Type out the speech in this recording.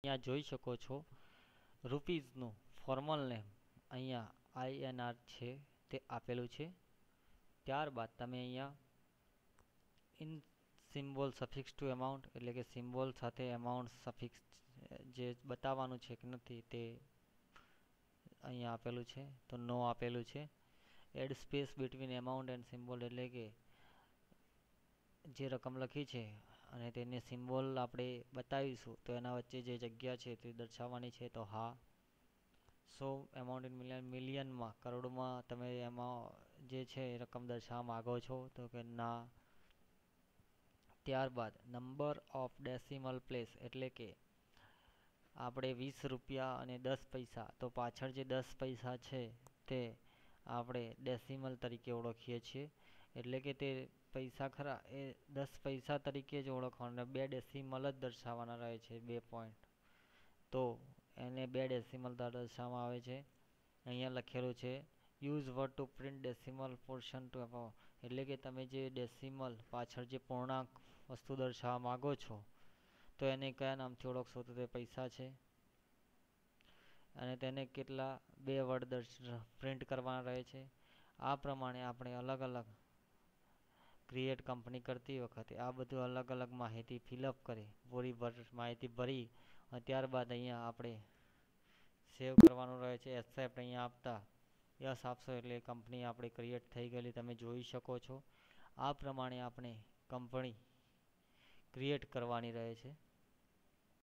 અહીંયા જોઈ શકો છો રૂપીઝનું ફોર્મલ નેમ અહીંયા INR છે તે આપેલું છે. ત્યારબાદ તમે અહીંયા in symbol suffix to amount એટલે કે સિમ્બોલ સાથે એમાઉન્ટ સફિક્સ જે બતાવવાનું છે કે નથી તે અહીંયા આપેલું છે, તો નો આપેલું છે. Add space between amount and symbol એટલે કે જે રકમ લખી છે અને તેને સિમ્બોલ આપણે બતાવીશું તો એના વચ્ચે જે જગ્યા છે તે દર્શાવવાની છે, તો હા. સો એમાઉન્ટ ઇન મિલિયનમાં કરોડમાં તમે એમાં જે છે એ રકમ દર્શાવવા માગો છો તો કે ના. ત્યારબાદ નંબર ઓફ ડેસિમલ પ્લેસ એટલે કે આપણે 20 રૂપિયા અને 10 પૈસા, તો પાછળ જે 10 પૈસા છે તે આપણે ડેસિમલ તરીકે ઓળખીએ છીએ. એટલે કે તે પૈસા ખરા એ 10 પૈસા તરીકે જ ઓળખવાના, 2 ડેસિમલ જ દર્શાવવાના રહે છે, 2 પોઈન્ટ. તો એને 2 ડેસિમલ દર્શાવવામાં આવે છે. અહીંયા લખેલું છે use word to print decimal portion to above એટલે કે તમે જે ડેસિમલ પાછળ જે પૂર્ણાંક વસ્તુ દર્શાવવા માગો છો તો એને કયા નામથી ઓળખશો, તો તે પૈસા છે. અને તેને કેટલા 2 વર્ડ પ્રિન્ટ કરવાના રહે છે. આ પ્રમાણે આપણે અલગ અલગ ક્રિએટ કંપની કરતી વખતે આ બધું અલગ અલગ માહિતી ફિલઅપ કરી પૂરી માહિતી ભરી અને ત્યારબાદ અહીંયા આપણે સેવ કરવાનું રહે છે. એક્સેપ્ટ અહીંયા આપતા યસ આપશો એટલે કંપની આપણી ક્રિએટ થઈ ગયેલી તમે જોઈ શકો છો. આ પ્રમાણે આપણે કંપની ક્રિએટ કરવાની રહે છે.